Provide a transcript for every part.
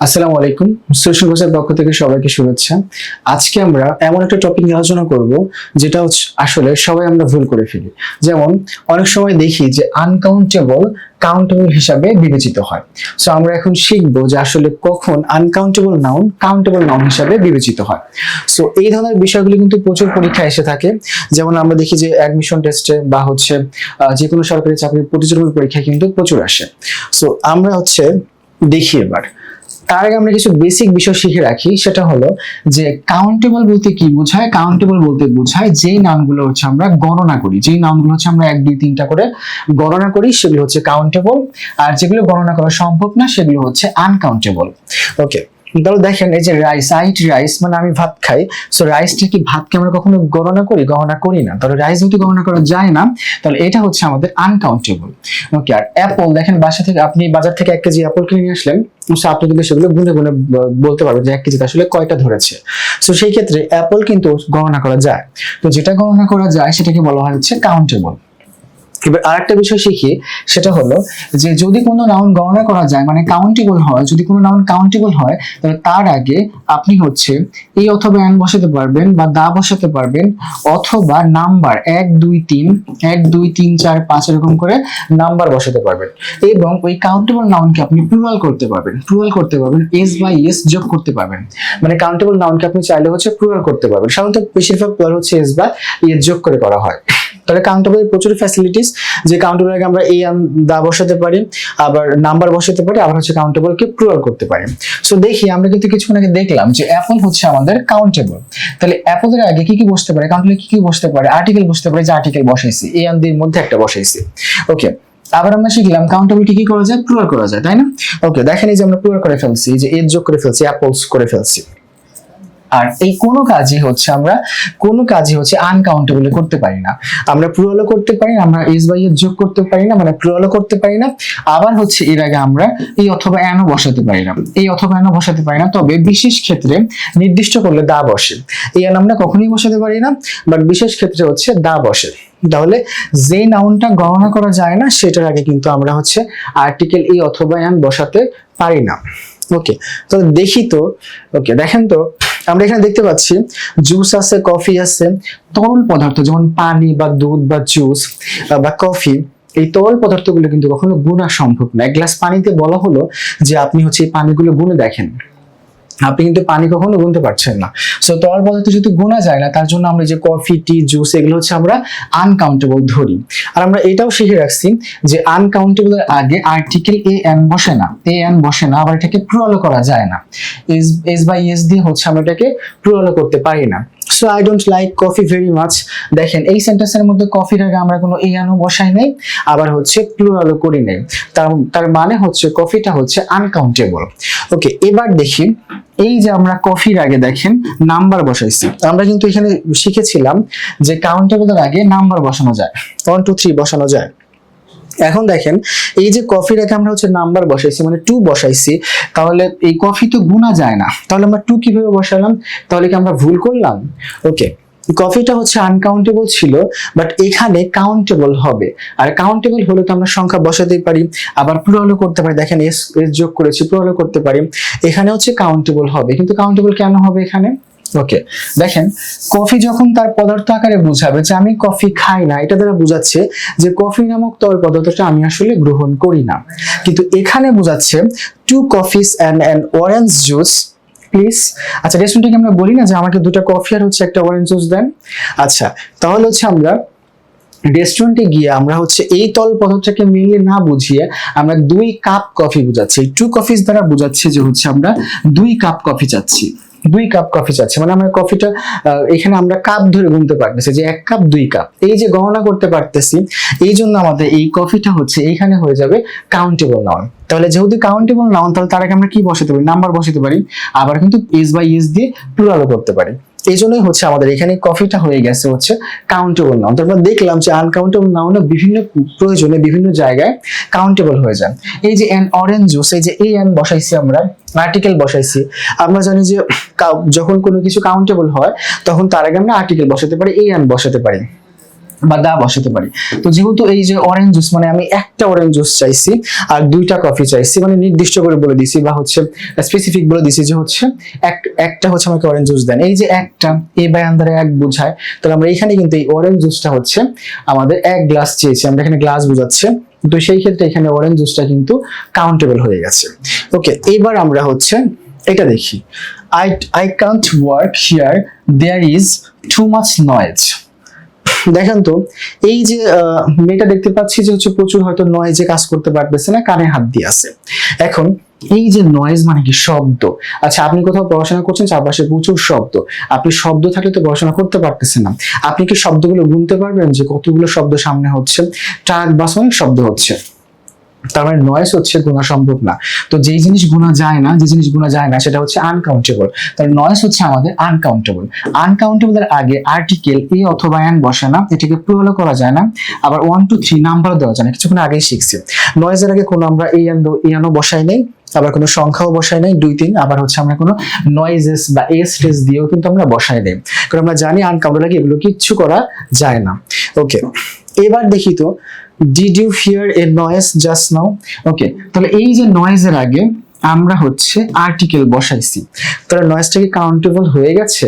আসসালামু আলাইকুম। সোশ্যাল কোর্সের পক্ষ থেকে সবাইকে শুভেচ্ছা। আজকে আমরা এমন একটা টপিক নিয়ে আলোচনা করব যেটা হচ্ছে আসলে সবাই আমরা ভুল করে ফেলি। যেমন অনেক সময় দেখি যে আনকাউন্টেবল কাউন্টেবল হিসাবে বিবেচিত হয়। সো আমরা এখন শিখবো যে আসলে কখন আনকাউন্টেবল নাউন কাউন্টেবল নাউন হিসাবে বিবেচিত হয়। সো এই ধরনের বিষয়গুলো কিন্তু প্রচুর পরীক্ষায় এসে থাকে। যেমন আমরা দেখি যে অ্যাডমিশন টেস্টে বা হচ্ছে যে কোনো সরকারি চাকরির প্রতিযোগিতামূলক পরীক্ষায় কিন্তু প্রচুর আসে। সো আমরা দেখি এবার তার আগে আমরা কিছু বেসিক বিষয় শিখে রাখি। সেটা হলো যে কাউন্টেবল বলতে কি বোঝায়। কাউন্টেবল বলতে বোঝায় যেই নাউনগুলো হচ্ছে আমরা গণনা করি, যেই নাউনগুলো হচ্ছে আমরা 1 2 3টা করে গণনা করি সেগুলো হচ্ছে কাউন্টেবল, আর যেগুলো গণনা করা সম্ভব না সেগুলো হচ্ছে আনকাউন্টেবল। ওকে, তাহলে দেখেন এই যে রাইস, আই ইট রাইস মানে আমি ভাত খাই। সো রাইসটা কি ভাতকে আমরা কখনো গণনা করি? গণনা করি না। তাহলে রাইস যদি গণনা করা যায় না তাহলে এটা হচ্ছে আমাদের আনকাউন্টেবল। ওকে, আর অ্যাপল দেখেন আপনি বাজার থেকে 1 কেজি অ্যাপল কিনে নিয়ে আসলেন, আপনি কিন্তু সেগুলো গুনে গুনে বলতে পারবেন যে 1 কেজিতে আসলে কয়টা ধরেছে। সো সেই ক্ষেত্রে অ্যাপল কিন্তু গণনা করা যায়। তো যেটা গণনা করা যায় সেটাকে বলা হয় হচ্ছে কাউন্টেবল। এবার আরেকটা বিষয় শিখি, সেটা হলো যে যদি কোনো নাউন গণনা করা যায় মানে কাউন্টেবল হয়, যদি কোনো নাউন কাউন্টেবল হয় তাহলে তার আগে আপনি হচ্ছে এই অথবা এন বসাতে পারবেন বা দা বসাতে পারবেন, অথবা নাম্বার 1 2 3 1 2 3 4 5 এরকম করে নাম্বার বসাতে পারবেন। এবং ওই কাউন্টেবল নাউনকে আপনি প্লুরাল করতে পারবেন এস বা এস যোগ করতে পারবেন। মানে কাউন্টেবল নাউনকে আপনি চাইলে হচ্ছে প্লুরাল করতে পারবেন। সাধারণত বেশিরভাগ প্লুরাল হচ্ছে এস বা এস যোগ করে করা হয়। তাহলে কাউন্টেবলের প্রচুর ফ্যাসিলিটিস, যে কাউন্টেবল আগে আমরা এই দা বসাতে পারি, আবার নাম্বার বসাতে পারি, আবার হচ্ছে কাউন্টেবলকে প্লুরাল করতে পারি। সো দেখি আমরা কিন্তু কিছুক্ষণ আগে দেখলাম যে অ্যাপল হচ্ছে আমাদের কাউন্টেবল। তাহলে অ্যাপলের আগে কি কি বসতে পারে? কাউন্টেবল কি কি বসতে পারে? আর্টিকেল বসতে পারে, যে আর্টিকেল বসাইছি, এই এর মধ্যে একটা বসাইছি। ওকে, আবার আমরা শিখলাম কাউন্টেবল কি কি করা যায়? প্লুরাল করা যায়, তাই না? ওকে, দেখেন এই যে আমরা প্লুরাল করে ফেলছি, যে এর যোগ করে ফেলছি, অ্যাপলস করে ফেলছি। আর এই কোনো কাজই হচ্ছে আনকাউন্টেবল করতে পারি না। আমরা প্লুরালও করতে পারি না, আমরা এস বাই এর যোগ করতে পারি না, মানে প্লুরালও করতে পারি না। আবার হচ্ছে এর আগে আমরা এই অথবা এনও বসাতে পারি না, তবে বিশেষ ক্ষেত্রে নির্দিষ্ট করলে দা বসে। এই এন আমরা কখনোই বসাতে পারি না, বাট বিশেষ ক্ষেত্রে হচ্ছে দা বসে। তাহলে যে নাউনটা গণনা করা যায় না সেটার আগে কিন্তু আমরা হচ্ছে আর্টিকেল এই অথবা এন বসাতে পারি না। ওকে, তো দেখি তো। ওকে, দেখেন তো আমরা এখানে দেখতে পাচ্ছি জুস আছে, কফি আছে, তরল পদার্থ যেমন পানি বা দুধ বা জুস বা কফি, এই তরল পদার্থগুলো কিন্তু কখনো গুণা সম্ভব না। এক গ্লাস পানিতে বলা হলো যে আপনি হচ্ছে এই পানিগুলো গুণে দেখেন, আপনি কিন্তু পানি কখনো গুনতে পারছেন না। সো তরল পদার্থ যদি গোনা যায় না, তার জন্য আমরা যে কফি, টি, জুস এগুলো হচ্ছে আমরা আনকাউন্টেবল ধরি। আর আমরা এটাও শিখে রাখছি যে আনকাউন্টেবল এর আগে আর্টিকেল এ এন বসে না, আবার এটাকে প্লুরাল করা যায় না। এস বাই এস দিয়ে হচ্ছে আমরা এটাকে প্লুরাল করতে পারি না। So I don't like coffee very much. দেখেন এই সেন্টেন্সের মধ্যে কফির আগে আমরা কোনো এ এনও বসাই নাই, আবার হচ্ছে প্লুরালও করি নাই। তার মানে হচ্ছে কফিটা হচ্ছে আনকাউন্টেবল। ওকে, এবার দেখি এই যে আমরা কফির আগে দেখেন নাম্বার বসাইছি। আমরা কিন্তু এখানে শিখেছিলাম যে কাউন্টেবলের আগে নাম্বার বসানো যায়, 1 2 3 বসানো যায়। এখন দেখেন এই যে কফির আগে আমরা হচ্ছে নাম্বার বসাইছি, মানে 2 বসাইছি, তাহলে এই কফি তো গুণা যায় না। তাহলে আমরা 2 কিভাবে বসালাম? তাহলে কি আমরা ভুল করলাম? ওকে, কফিটা হচ্ছে আনকাউন্টেবল ছিল, বাট এখানে কাউন্টেবল হবে। আর কাউন্টেবল হলে তো আমরা সংখ্যা বসাতেই পারি, আবার প্লুরালও করতে পারি। দেখেন এস যোগ করেছি, প্লুরালও করতে পারি। এখানে হচ্ছে কাউন্টেবল হবে, কিন্তু কাউন্টেবল কেন হবে এখানে? ওকে, দেখেন কফি যখন তার পদার্থ আকারে বোঝাবে যে আমি কফি খাই না, এটা দ্বারা বোঝাচ্ছে যে কফি নামক তরল পদার্থটা আমি আসলে গ্রহণ করি না। কিন্তু এখানে বোঝাচ্ছে 2 coffees and an orange juice please. আচ্ছা, রেস্টুরেন্টে আমরা বলি না যে আমাকে 2টা কফি আর হচ্ছে একটা অরেঞ্জ জুস দেন? আচ্ছা, তাহলে হচ্ছে আমরা রেস্টুরেন্টে গিয়ে আমরা হচ্ছে এই তরল পদার্থটাকে মেনলি না বুঝিয়ে আমরা 2 কাপ কফি বুঝাচ্ছি। 2 coffees দ্বারা বোঝাচ্ছি যে হচ্ছে আমরা 2 কাপ কফি চাচ্ছি। 2 কাপ কফি চাচ্ছি মানে আমরা কফিটা এখানে আমরা কাপ ধরে গুনতে পারতেছি যে 1 কাপ 2 কাপ, এই যে গণনা করতে পারতেছি। এই জন্য আমাদের এই কফিটা হচ্ছে এইখানে হয়ে যাবে কাউন্টেবল নাউন। তাহলে যেহেতু কাউন্টেবল নাউন, তাহলে তার আগে আমরা কি বসাতে পারি? নাম্বার বসাতে পারি, আবার কিন্তু এস বাই এস দিয়ে প্লুরালও করতে পারি। এই জন্যই হচ্ছে আমাদের এখানে কফিটা হয়ে গেছে হচ্ছে কাউন্টেবল নাউন। তারপর দেখলাম যে আনকাউন্টেবল নাউনও বিভিন্ন প্রয়োজনে বিভিন্ন জায়গায় কাউন্টেবল হয়ে যায়। এই যে এন অরেঞ্জ জুস, এই যে এই এন বসাইছি, আমরা আর্টিকেল বসাইছি। আমরা জানি যে যখন কোনো কিছু কাউন্টেবল হয় তখন তার আগে আমরা আর্টিকেল বসাতে পারি, এই এন বসাতে পারি। বা দা বসাতে পারি। তো যেহেতু এই যে অরেঞ্জ জুস মানে আমি একটা অরেঞ্জ জুস চাইছি আর দুইটা কফি চাইছি, মানে নির্দিষ্ট করে বলে দিছি বা হচ্ছে স্পেসিফিক বলে দিছি যে হচ্ছে একটা হচ্ছে আমাকে অরেঞ্জ জুস দেন, এই যে একটা এই বাই আন্দারে এক বোঝায়, তাহলে আমরা এখানে কিন্তু এই অরেঞ্জ জুসটা হচ্ছে আমাদের এক গ্লাস চেয়েছি, আমরা এখানে গ্লাস বোঝাচ্ছে, তো সেই ক্ষেত্রে এখানে অরেঞ্জ জুসটা কিন্তু কাউন্টেবল হয়ে গেছে। ওকে, এবার আমরা হচ্ছে এটা দেখি, I can't work here, there is too much noise. দেখেন তো এই যে মেয়েটা দেখতে পাচ্ছি যে হচ্ছে প্রচুর হয়তো নয়েজে কাজ করতে পারতেছে না, কানে হাত দিয়ে আছে। এখন এই যে নয়েজ মানে কি শব্দ। আচ্ছা আপনি কোথাও পড়াশোনা করছেন, চারপাশে প্রচুর শব্দ, আপনি শব্দ থাকলে তো পড়াশোনা করতে পারতেছেন না। আপনি কি শব্দগুলো গুনতে পারবেন যে কতগুলো শব্দ সামনে হচ্ছে? ট্রাক বাস অনেক শব্দ হচ্ছে, তার মানে নয়েজ হচ্ছে গোনা সম্ভব না। তো যেই জিনিস গোনা যায় না, যে জিনিস গোনা যায় না সেটা হচ্ছে আনকাউন্টেবল। তাহলে নয়েজ হচ্ছে আমাদের আনকাউন্টেবল। আনকাউন্টেবল এর আগে আর্টিকেল এ অথবা এন বসে না, এটাকে প্লুরাল করা যায় না, আবার 1 2 3 নাম্বার দেওয়া যায় না, কিছুক্ষণ আগেই শিখছি। নয়েজের আগে কোনো আমরা এনও বসাই নাই, আবার কোনো সংখ্যাও বসাই নাই 2 3, আবার হচ্ছে আমরা কোনো নয়েজেস বা এস টেস দিয়েও কিন্তু আমরা বসাই নাই, কারণ আমরা জানি আনকাউন্টেবল আগে এগুলো কিচ্ছু করা যায় না। ওকে, এবার দেখি তো, did you hear a noise just now? Okay, তাহলে এই যে নয়েজের আগে আমরা হচ্ছে আর্টিকেল বসাইছি, তাহলে নয়েজটা কি কাউন্টেবল হয়ে গেছে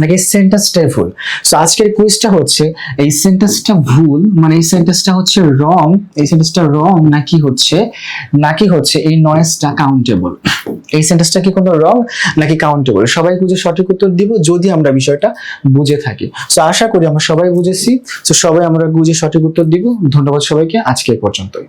নাকি সেন্টেন্সটাই ভুল? সো আজকের কুইজটা হচ্ছে এই সেন্টেন্সটা ভুল মানে এই সেন্টেন্সটা হচ্ছে রং, এই সেন্টেন্সটা রং নাকি হচ্ছে এই নয়েজটা কাউন্টেবল, এই সেন্টেন্সটা কি কোনো রং নাকি কাউন্টেবল? সবাই বুঝে সঠিক উত্তর দিব যদি আমরা বিষয়টা বুঝে থাকি। সো আশা করি আমরা সবাই বুঝেছি, সো সবাই আমরা বুঝে সঠিক উত্তর দিব। ধন্যবাদ সবাইকে, আজকে এই পর্যন্তই।